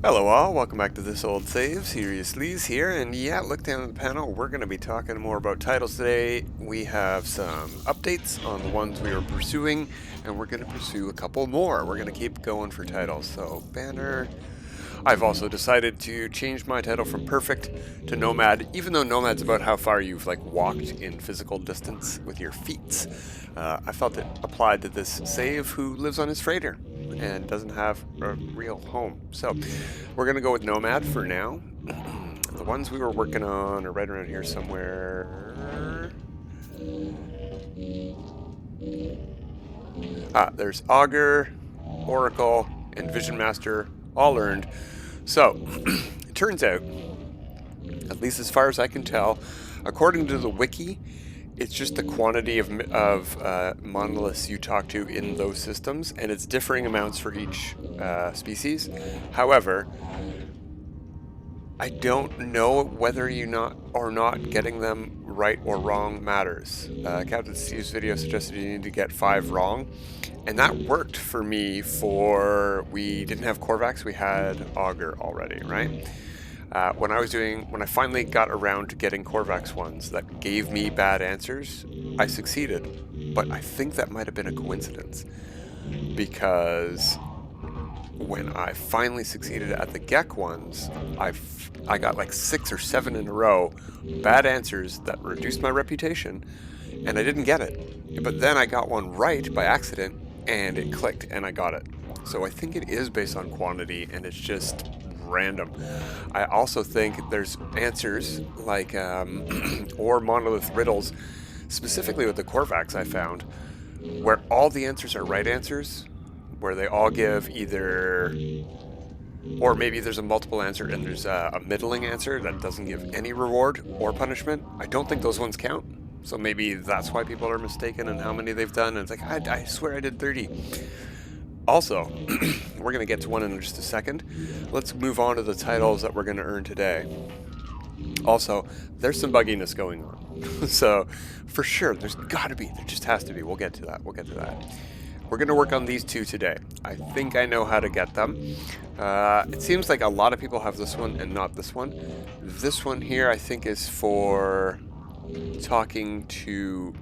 Hello all, welcome back to This Old Save. Serious Lee's here, and yeah, look down at the panel. We're going to be talking more about titles today. We have some updates on the ones we were pursuing, and we're going to pursue a couple more. We're going to keep going for titles. So, banner. I've also decided to change my title from Perfect to Nomad, even though Nomad's about how far you've walked in physical distance with your feet. I felt it applied to this save who lives on his freighter and doesn't have a real home. So we're going to go with Nomad for now. The ones we were working on are right around here somewhere. There's Augur, Oracle, and Vision Master, all earned. So, it turns out, at least as far as I can tell, according to the wiki, it's just the quantity of monoliths you talk to in those systems, and it's differing amounts for each species. However, I don't know whether you not getting them right or wrong matters. Captain Steve's video suggested you need to get 5 wrong, and that worked for me we didn't have Korvax, we had Augur already, right? When I finally got around to getting Korvax ones that gave me bad answers, I succeeded, but I think that might have been a coincidence, because when I finally succeeded at the Gek ones, I got 6 or 7 in a row, bad answers that reduced my reputation, and I didn't get it. But then I got one right by accident, and it clicked, and I got it. So I think it is based on quantity, and it's just random. I also think there's answers or monolith riddles, specifically with the Korvax I found, where all the answers are right answers, where they all give either, or maybe there's a multiple answer and there's a middling answer that doesn't give any reward or punishment. I don't think those ones count. So maybe that's why people are mistaken in how many they've done. And it's I swear I did 30. Also, we're going to get to one in just a second. Let's move on to the titles that we're going to earn today. Also, there's some bugginess going on. So, for sure, there's got to be. There just has to be. We'll get to that. We're going to work on these 2 today. I think I know how to get them. It seems like a lot of people have this one and not this one. This one here, I think, is for talking to...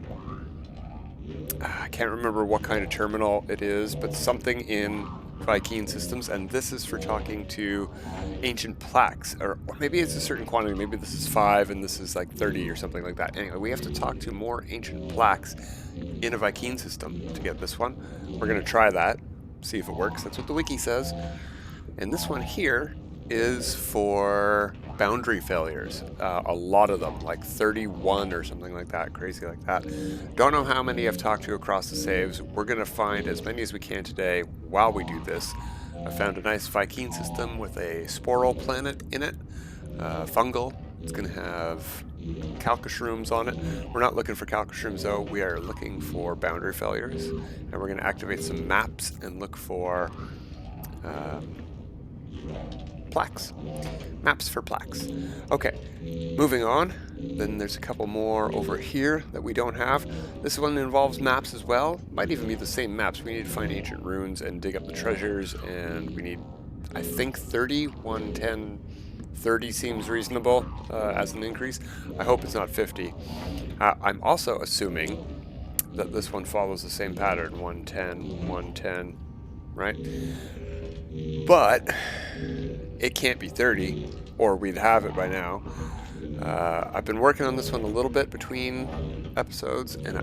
I can't remember what kind of terminal it is, but something in Vy'Keen systems, and this is for talking to Ancient Plaques, or maybe it's a certain quantity, maybe this is 5 and this is 30 or something like that. Anyway, we have to talk to more Ancient Plaques in a Vy'Keen system to get this one. We're going to try that, see if it works. That's what the wiki says. And this one here is for boundary failures. A lot of them, 31 or something like that, crazy like that. Don't know how many I've talked to across the saves. We're going to find as many as we can today while we do this. I found a nice Vy'Keen system with a Sporal planet in it, fungal. It's going to have calcushrooms on it. We're not looking for calcushrooms though, we are looking for boundary failures. And we're going to activate some maps and look for plaques. Maps for plaques. Okay, moving on. Then there's a couple more over here that we don't have. This one involves maps as well. Might even be the same maps. We need to find ancient runes and dig up the treasures, and we need, I think, 30. 110, 30 seems reasonable as an increase. I hope it's not 50. I'm also assuming that this one follows the same pattern, 110, 110, right? But it can't be 30, or we'd have it by now. I've been working on this one a little bit between episodes, and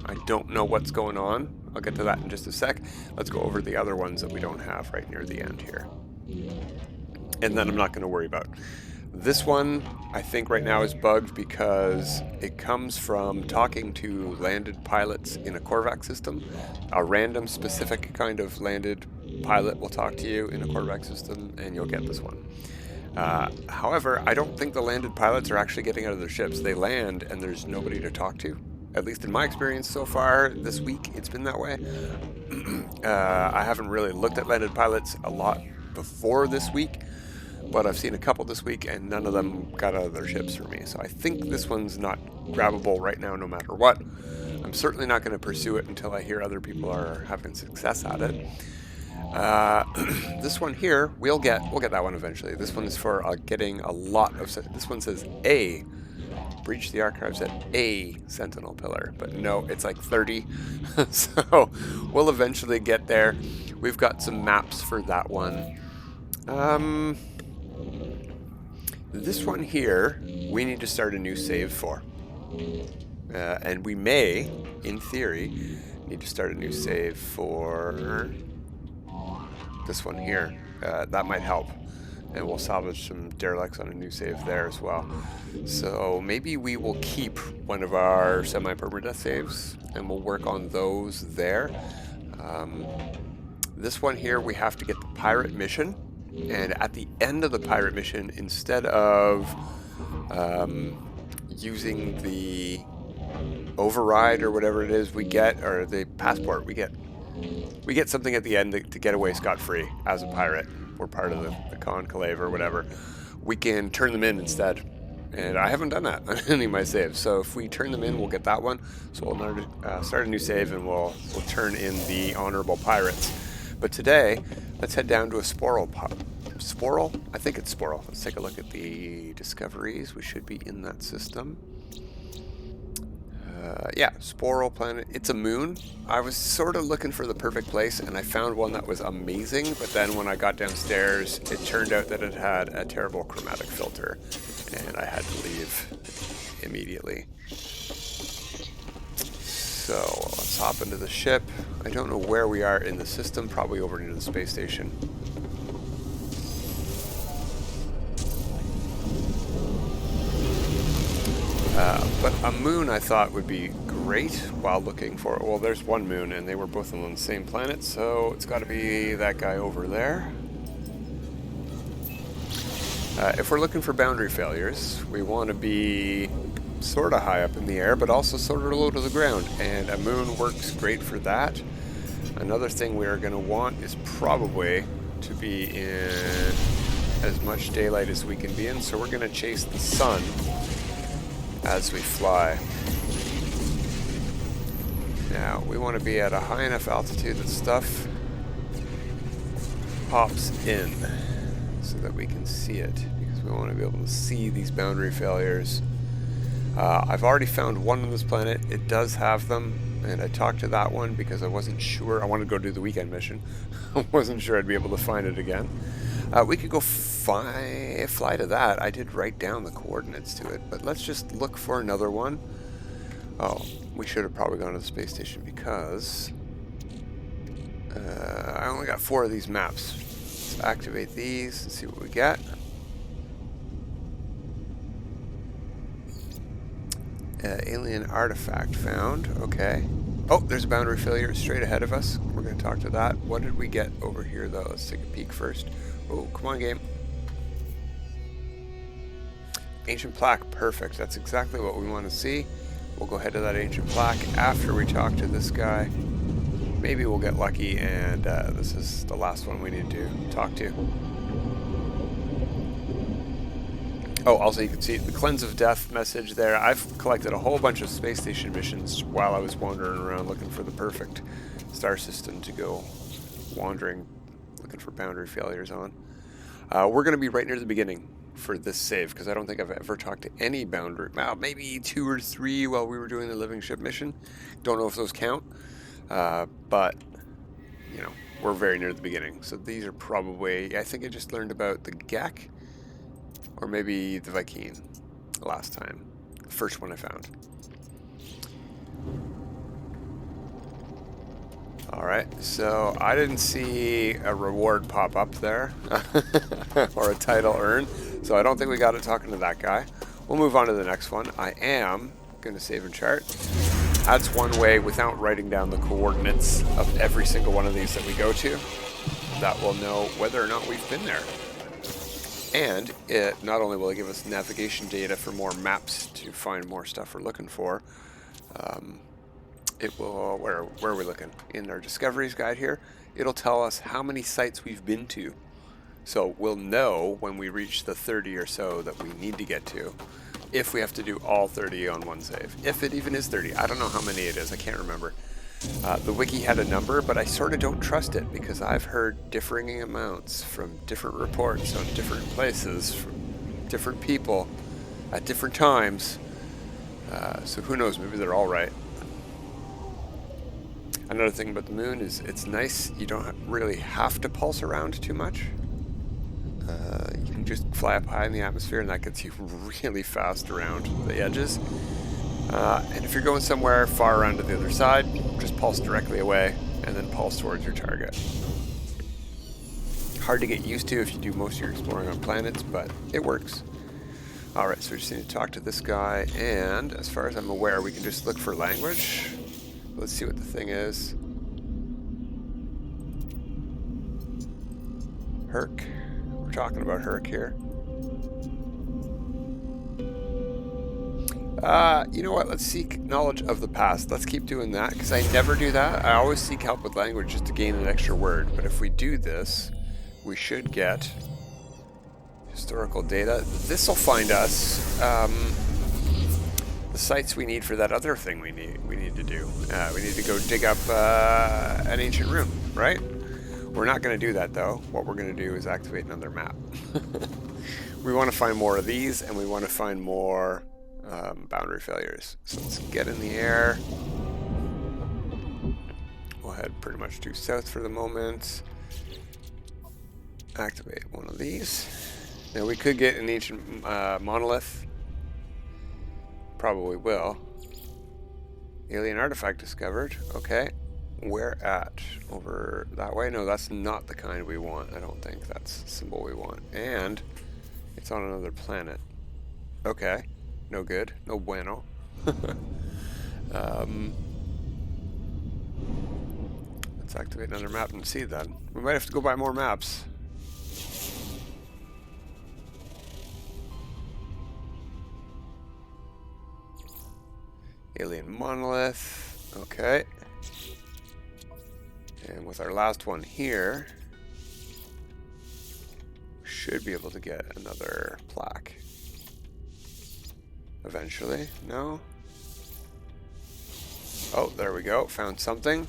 I don't know what's going on. I'll get to that in just a sec. Let's go over the other ones that we don't have right near the end here. And then I'm not going to worry about. This one, I think right now is bugged because it comes from talking to landed pilots in a Korvax system. A random specific kind of landed pilot will talk to you in a Korvax system, and you'll get this one. However, I don't think the landed pilots are actually getting out of their ships. They land, and there's nobody to talk to. At least in my experience so far this week, it's been that way. I haven't really looked at landed pilots a lot before this week, but I've seen a couple this week, and none of them got out of their ships for me. So I think this one's not grabbable right now no matter what. 'em. I'm certainly not going to pursue it until I hear other people are having success at it. And then I'm not going to worry about. This one here is for talking to Ancient Plaques in a Korvax system. A random specific kind of landed pilot will talk to you in a Korvax system, and you'll get this one. Moving on. Then there's a couple more over here that we don't have. This one involves maps as well. Might even be the same maps. We need to find ancient runes and dig up the treasures, and we need, I think, 30, 110, 30 seems reasonable as an increase. This one here, we'll get that one eventually. This one is for getting a lot of. This one says A. Breach the archives at A Sentinel Pillar, but no, it's like 30. So we'll eventually get there. We've got some maps for that one. This one here, we need to start a new save for. And we may, in theory, need to start a new save for this one here. That might help. And we'll salvage some derelicts on a new save there as well. So maybe we will keep one of our semi-permadeath saves, and we'll work on those there. This one here, we have to get the pirate mission. And at the end of the pirate mission, instead of using the override or whatever it is we get, or the passport, we get something at the end to get away scot-free as a pirate. We're part of the conclave or whatever. We can turn them in instead. And I haven't done that on any of my saves. So if we turn them in, we'll get that one. So we'll start a new save and we'll turn in the honorable pirates. But today, let's head down to a Sporal. Sporal? I think it's Sporal. Let's take a look at the discoveries. We should be in that system. Yeah, Sporal planet. It's a moon. I was sort of looking for the perfect place, and I found one that was amazing, but then when I got downstairs, it turned out that it had a terrible chromatic filter, and I had to leave immediately. So, let's hop into the ship. I don't know where we are in the system, probably over near the space station. But a moon I thought would be great while looking for, well, there's one moon and they were both on the same planet, so it's got to be that guy over there. If we're looking for boundary failures, we want to be sort of high up in the air, but also sort of low to the ground, and a moon works great for that. Another thing we are going to want is probably to be in as much daylight as we can be in, so we're going to chase the sun as we fly. Now, we want to be at a high enough altitude that stuff pops in so that we can see it, because we want to be able to see these boundary failures. I've already found one on this planet. It does have them, and I talked to that one because I wasn't sure. I wanted to go do the weekend mission. I wasn't sure I'd be able to find it again. We could go fly to that. I did write down the coordinates to it, but let's just look for another one. Oh, we should have probably gone to the space station because I only got 4 of these maps. Let's activate these and see what we get. Alien artifact found. Okay. Oh, there's a boundary failure straight ahead of us. We're going to talk to that. What did we get over here, though? Let's take a peek first. Oh, come on, game. Ancient Plaque. Perfect. That's exactly what we want to see. We'll go ahead to that Ancient Plaque after we talk to this guy. Maybe we'll get lucky, and this is the last one we need to talk to. Oh, also you can see the Cleanse of Death message there. I've collected a whole bunch of space station missions while I was wandering around looking for the perfect star system to go wandering, looking for boundary failures on. We're going to be right near the beginning for this save, because I don't think I've ever talked to any boundary. Well, maybe 2 or 3 while we were doing the living ship mission. Don't know if those count, but, you know, we're very near the beginning. So these are probably, I think I just learned about the Gek, or maybe the Vy'Keen last time. The first one I found. Alright, so I didn't see a reward pop up there, or a title earned, so I don't think we got it talking to that guy. We'll move on to the next one. I am going to save and chart. That's one way, without writing down the coordinates of every single one of these that we go to, that we'll know whether or not we've been there. And it not only will it give us navigation data for more maps to find more stuff we're looking for, it will, where are we looking? In our discoveries guide here, it'll tell us how many sites we've been to. So we'll know when we reach the 30 or so that we need to get to, if we have to do all 30 on one save. If it even is 30. I don't know how many it is, I can't remember. The wiki had a number, but I sort of don't trust it because I've heard differing amounts from different reports on different places, from different people at different times. So who knows, maybe they're all right. Another thing about the moon is it's nice, you don't really have to pulse around too much. You can just fly up high in the atmosphere and that gets you really fast around the edges. And if you're going somewhere far around to the other side, just pulse directly away and then pulse towards your target. Hard to get used to if you do most of your exploring on planets, but it works. Alright, so we just need to talk to this guy, and as far as I'm aware, we can just look for language. Let's see what the thing is. Hirk. We're talking about Hirk here. You know what? Let's seek knowledge of the past. Let's keep doing that, because I never do that. I always seek help with language just to gain an extra word. But if we do this, we should get historical data. This will find us the sites we need for that other thing we need to do. We need to go dig up an ancient room, right? We're not going to do that though. What we're going to do is activate another map. We want to find more of these, and we want to find more boundary failures. So let's get in the air. We'll head pretty much due south for the moment. Activate one of these. Now we could get an ancient monolith. Probably will. Alien artifact discovered. Okay. Where at? Over that way? No, that's not the kind we want. I don't think that's the symbol we want. And it's on another planet. Okay. No good. No bueno. Let's activate another map and see then. We might have to go buy more maps. Alien monolith. Okay. And with our last one here, we should be able to get another plaque. Eventually. No? Oh, there we go. Found something.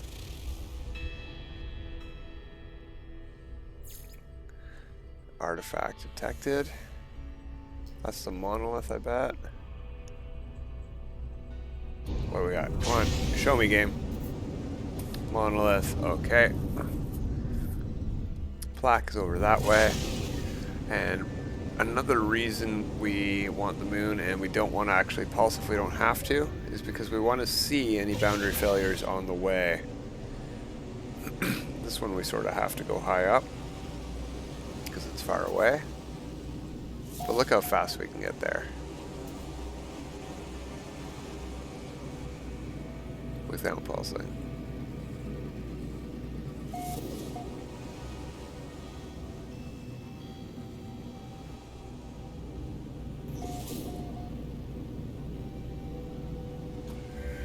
Artifact detected. That's the monolith, I bet. What do we got? Come on, show me, game. Monolith, okay. Plaque is over that way. And another reason we want the moon and we don't want to actually pulse if we don't have to is because we want to see any boundary failures on the way. This one we sort of have to go high up because it's far away. But look how fast we can get there. Without pulsing.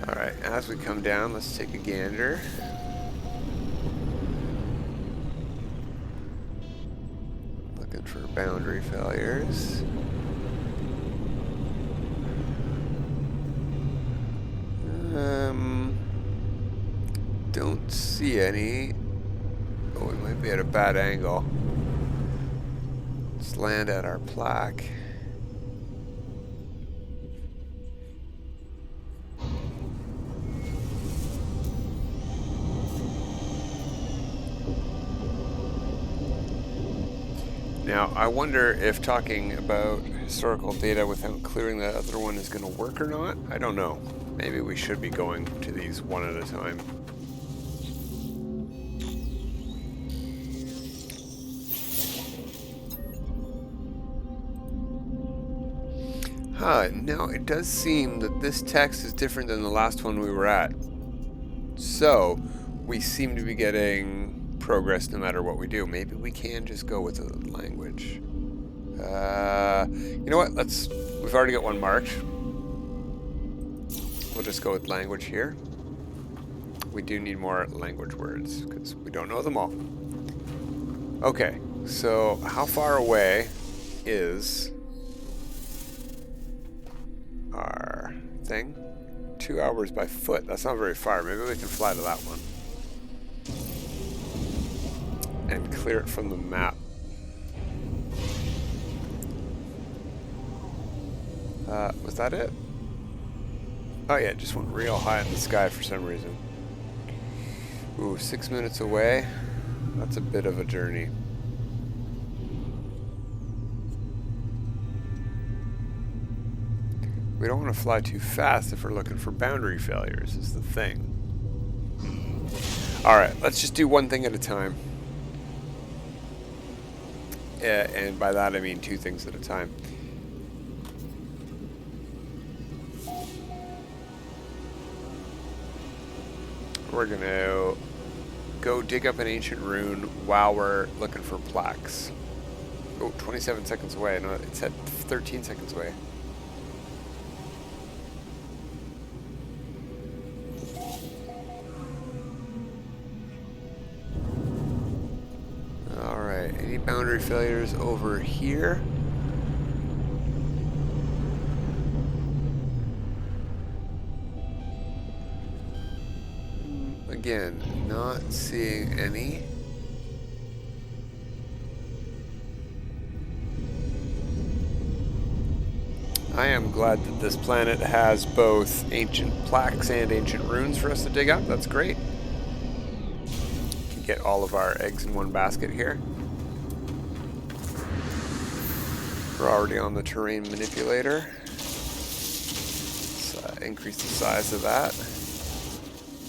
Alright, as we come down, let's take a gander. Looking for boundary failures. Don't see any. Oh, we might be at a bad angle. Let's land at our plaque. Now, I wonder if talking about historical data without clearing the other one is going to work or not. I don't know. Maybe we should be going to these one at a time. Now it does seem that this text is different than the last one we were at. So, we seem to be getting progress no matter what we do. Maybe we can just go with the language. You know what? We've already got one marked. We'll just go with language here. We do need more language words because we don't know them all. Okay, so how far away is our thing? 2 hours by foot. That's not very far. Maybe we can fly to that one. And clear it from the map. Was that it? Oh yeah, it just went real high in the sky for some reason. Ooh, 6 minutes away. That's a bit of a journey. We don't want to fly too fast if we're looking for boundary failures, is the thing. Alright, let's just do one thing at a time. And by that I mean 2 things at a time. We're going to go dig up an ancient rune while we're looking for plaques. Oh, 27 seconds away. No, it said 13 seconds away. Alright, any boundary failures over here? Again, not seeing any. I am glad that this planet has both ancient plaques and ancient runes for us to dig up. That's great. Can get all of our eggs in one basket here. We're already on the terrain manipulator. Let's increase the size of that.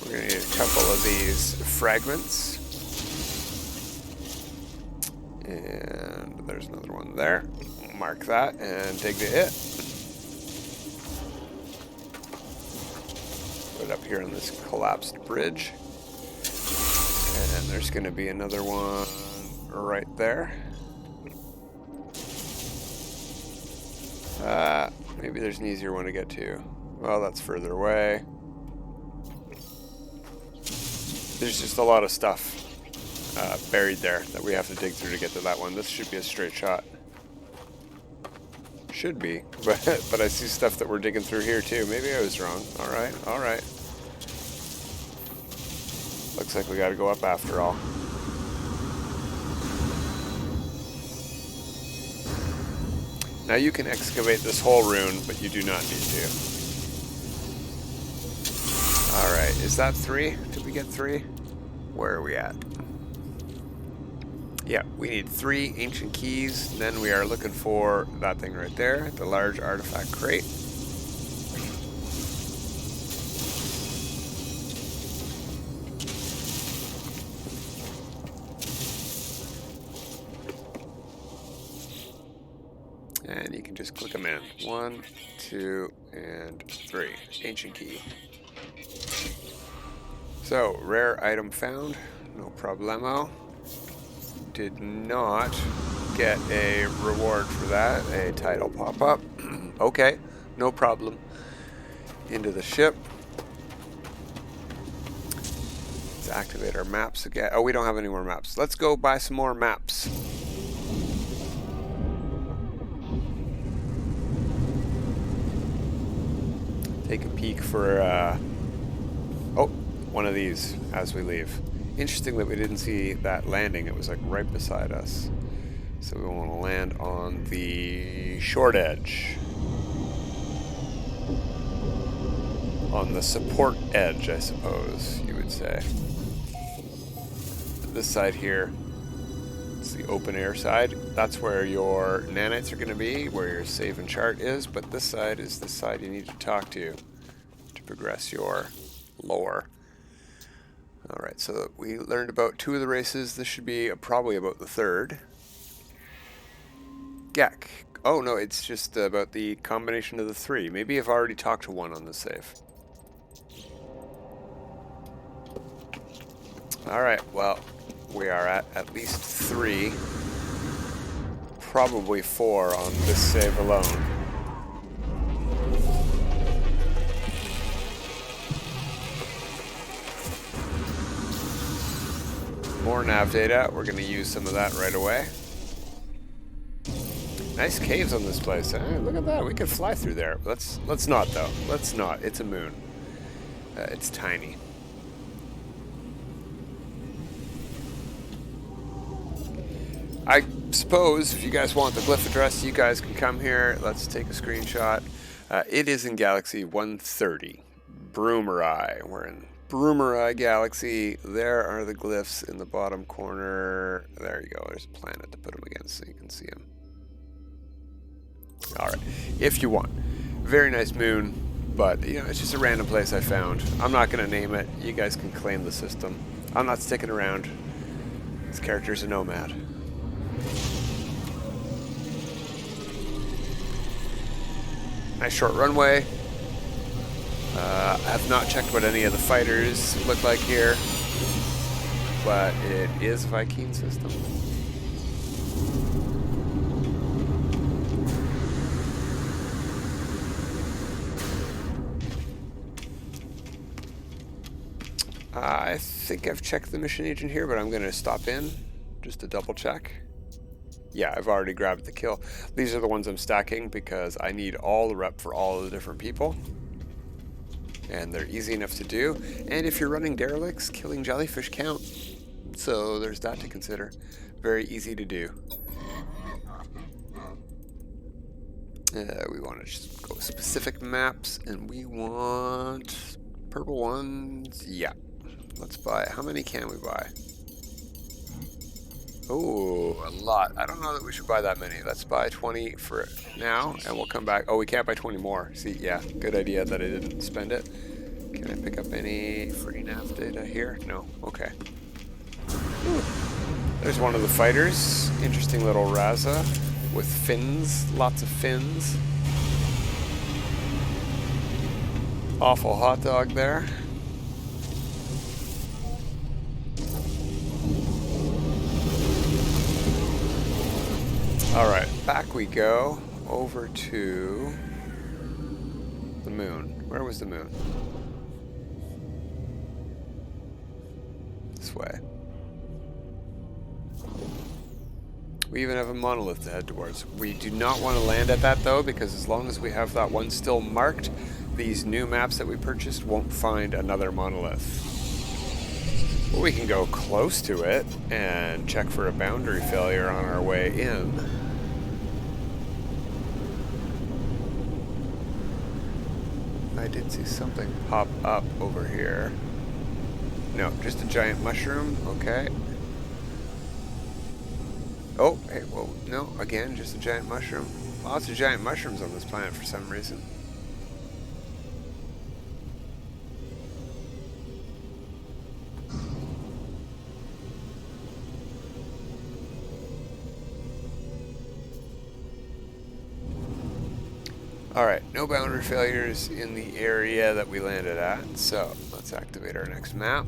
We're going to need a couple of these fragments. And there's another one there. Mark that and dig to it. Put it up here on this collapsed bridge. And there's going to be another one right there. Maybe there's an easier one to get to. Well, that's further away. There's just a lot of stuff buried there that we have to dig through to get to that one. This should be a straight shot. Should be, but I see stuff that we're digging through here too. Maybe I was wrong. Alright, alright. Looks like we gotta go up after all. Now you can excavate this whole rune, but you do not need to. Alright, is that 3? Did we get 3? Where are we at? Yeah, we need 3 ancient keys. Then we are looking for that thing right there, the large artifact crate. And you can just click them in. 1, 2, and 3. Ancient key. So, rare item found. No problemo. Did not get a reward for that. A title pop-up. Okay, no problem. Into the ship. Let's activate our maps again. Oh, we don't have any more maps. Let's go buy some more maps. Take a peek for, oh, one of these as we leave. Interesting that we didn't see that landing. It was like right beside us. So we want to land on the short edge. On the support edge, I suppose you would say. This side here, it's the open air side. That's where your nanites are going to be, where your save and chart is. But this side is the side you need to talk to progress your lore. Alright, so we learned about 2 of the races. This should be probably about the 3rd. Gak. Oh no, it's just about the combination of the 3. Maybe I've already talked to one on the save. Alright, well, we are at least 3. Probably 4 on this save alone. More nav data. We're going to use some of that right away. Nice caves on this place. Look at that. We could fly through there. Let's not though. Let's not. It's a moon. It's tiny. I suppose if you guys want the glyph address, you guys can come here. Let's take a screenshot. It is in Galaxy 130, Broomerai. We're in Broomerai Galaxy. There are the glyphs in the bottom corner. There you go. There's a planet to put them against so you can see them. All right, if you want. Very nice moon, but you know, it's just a random place I found. I'm not going to name it. You guys can claim the system. I'm not sticking around. This character's a nomad. Nice short runway. I have not checked what any of the fighters look like here, but it is a Vy'Keen system. I think I've checked the mission agent here, but I'm going to stop in just to double check. Yeah, I've already grabbed the kill. These are the ones I'm stacking because I need all the rep for all of the different people. And they're easy enough to do. And if you're running derelicts, killing jellyfish count. So there's that to consider. Very easy to do. We want to just go specific maps, and we want purple ones. Yeah. Let's buy. How many can we buy? Oh, a lot. I don't know that we should buy that many. Let's buy 20 for now, and we'll come back. Oh, we can't buy 20 more. See, yeah, good idea that I didn't spend it. Can I pick up any free nav data here? No. Okay. Ooh. There's one of the fighters. Interesting little Raza with fins. Lots of fins. Awful hot dog there. Alright, back we go over to the moon. Where was the moon? This way. We even have a monolith to head towards. We do not want to land at that though, because as long as we have that one still marked, these new maps that we purchased won't find another monolith. But we can go close to it and check for a boundary failure on our way in. I did see something pop up over here. No, just a giant mushroom. Okay. Oh, hey, whoa. No, again, just a giant mushroom. Lots of giant mushrooms on this planet for some reason. Alright, no boundary failures in the area that we landed at, so let's activate our next map.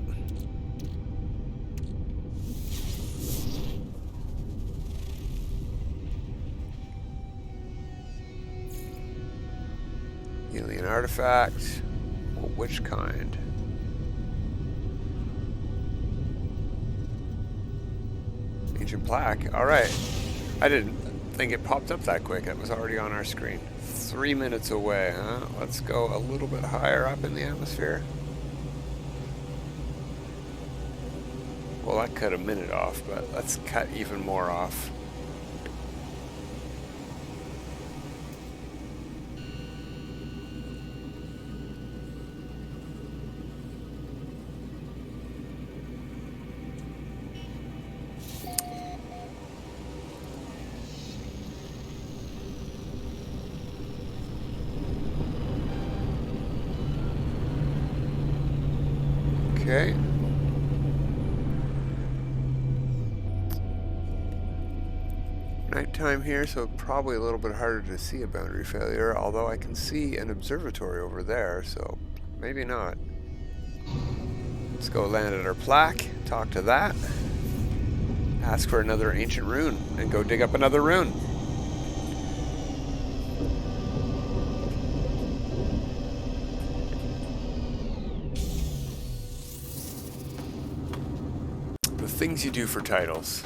Alien artifact. Well, which kind? Ancient plaque. Alright. I didn't think it popped up that quick. It was already on our screen. 3 minutes away, huh? Let's go a little bit higher up in the atmosphere. Well, that cut a minute off, but let's cut even more off. Okay. Nighttime here, so probably a little bit harder to see a boundary failure, although I can see an observatory over there, so maybe not. Let's go land at our plaque, talk to that, ask for another ancient rune, and go dig up another rune. Things you do for titles.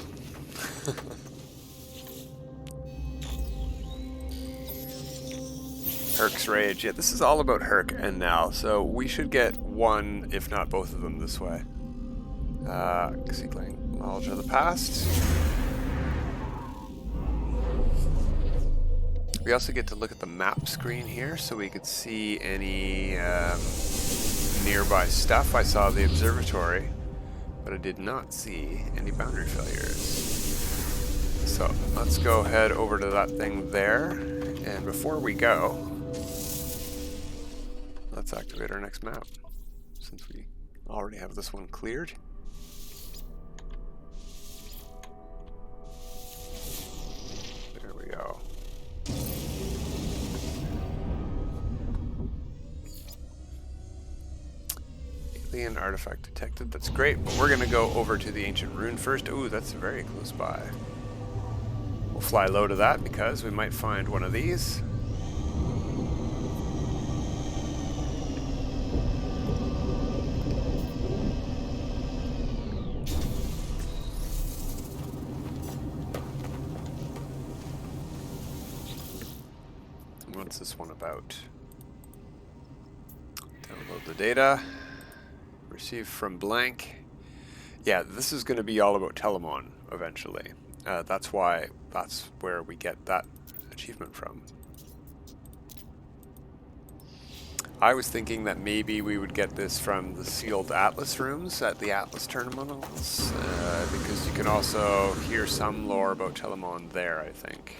Hirk's Rage. Yeah, this is all about Hirk and Nal, so we should get one, if not both of them, this way. Seeking knowledge of the past. We also get to look at the map screen here, so we could see any nearby stuff. I saw the observatory, but I did not see any boundary failures. So let's go head over to that thing there, and before we go, let's activate our next map, since we already have this one cleared. There we go. Alien artifact detected. That's great, but we're going to go over to the ancient rune first. Ooh, that's very close by. We'll fly low to that because we might find one of these. What's this one about? Download the data. Receive from blank. Yeah, this is going to be all about Telemon eventually. That's where we get that achievement from. I was thinking that maybe we would get this from the sealed Atlas rooms at the Atlas terminals, because you can also hear some lore about Telemon there, I think.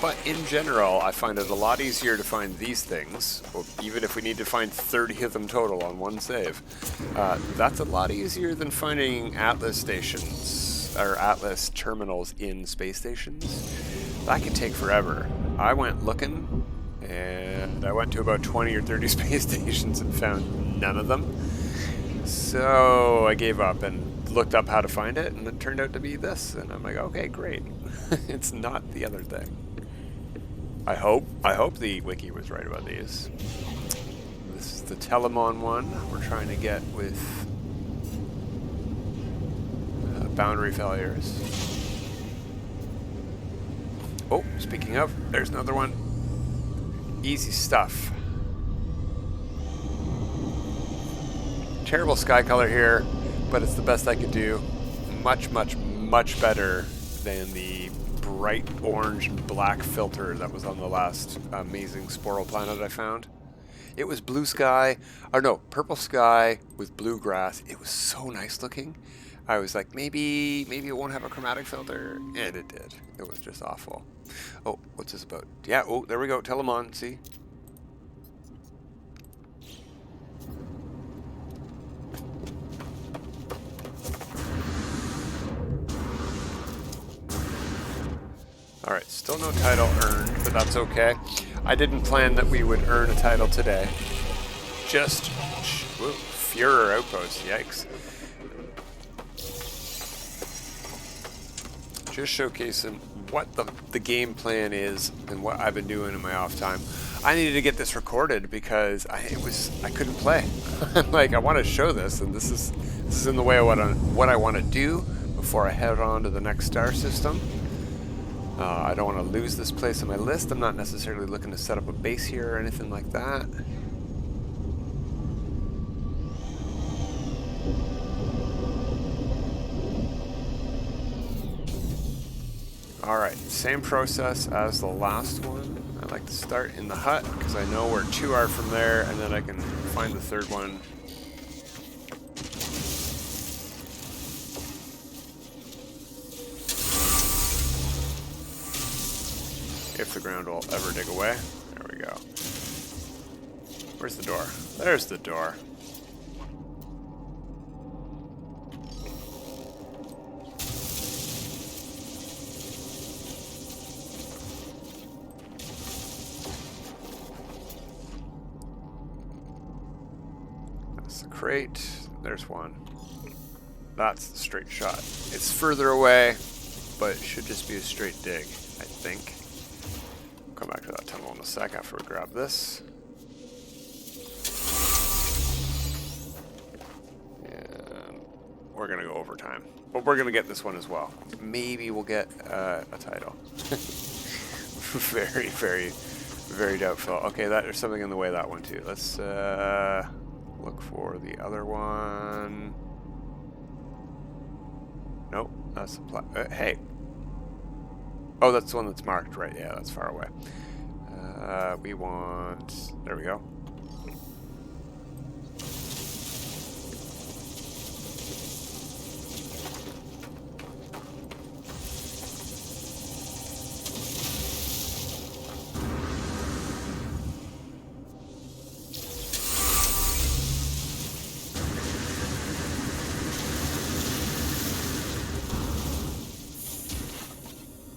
But in general, I find it a lot easier to find these things, even if we need to find 30 of them total on one save. That's a lot easier than finding Atlas stations, or Atlas terminals in space stations. That can take forever. I went looking, and I went to about 20 or 30 space stations and found none of them. So I gave up and looked up how to find it, and it turned out to be this. And I'm like, okay, great. It's not the other thing. I hope the wiki was right about these. This is the Telemon one we're trying to get with boundary failures. Oh, speaking of, there's another one. Easy stuff. Terrible sky color here, but it's the best I could do. Much, much, much better than the bright orange and black filter that was on the last amazing Sporal planet I found. It was blue sky, or no, purple sky with blue grass. It was so nice looking. I was like, maybe it won't have a chromatic filter, and it did. It was just awful. Oh, what's this about? Yeah, oh, there we go, Telemon, see? Alright, still no title earned, but that's okay. I didn't plan that we would earn a title today. Just, whoa, Führer Outpost, yikes. Just showcasing what the game plan is and what I've been doing in my off time. I needed to get this recorded because I couldn't play. Like, I want to show this, and this is in the way of what I want to do before I head on to the next star system. I don't want to lose this place on my list. I'm not necessarily looking to set up a base here or anything like that. Alright, same process as the last one. I like to start in the hut because I know where two are from there, and then I can find the third one. If the ground will ever dig away. There we go. Where's the door? There's the door. That's the crate. There's one. That's the straight shot. It's further away, but it should just be a straight dig, I think. Come back to that tunnel in a sec after we grab this. And we're gonna go overtime. But we're going to get this one as well. Maybe we'll get a title. Very, very, very doubtful. Okay, there's something in the way of that one too. Let's look for the other one. Nope, that's the hey. Oh, that's the one that's marked, right? Yeah, that's far away. We want... There we go.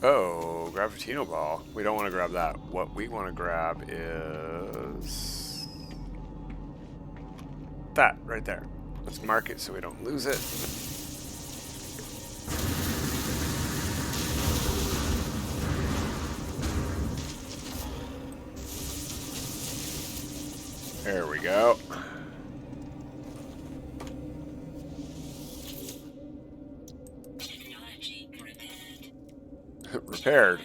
Oh, Gravitino Ball. We don't want to grab that. What we want to grab is... that, right there. Let's mark it so we don't lose it. There we go. Repaired.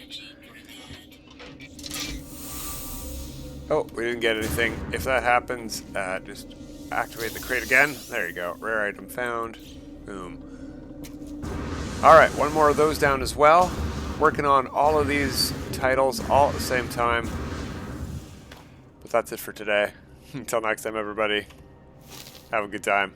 Oh, we didn't get anything. If that happens, just activate the crate again. There you go. Rare item found. Boom. Alright, one more of those down as well. Working on all of these titles all at the same time. But that's it for today. Until next time, everybody. Have a good time.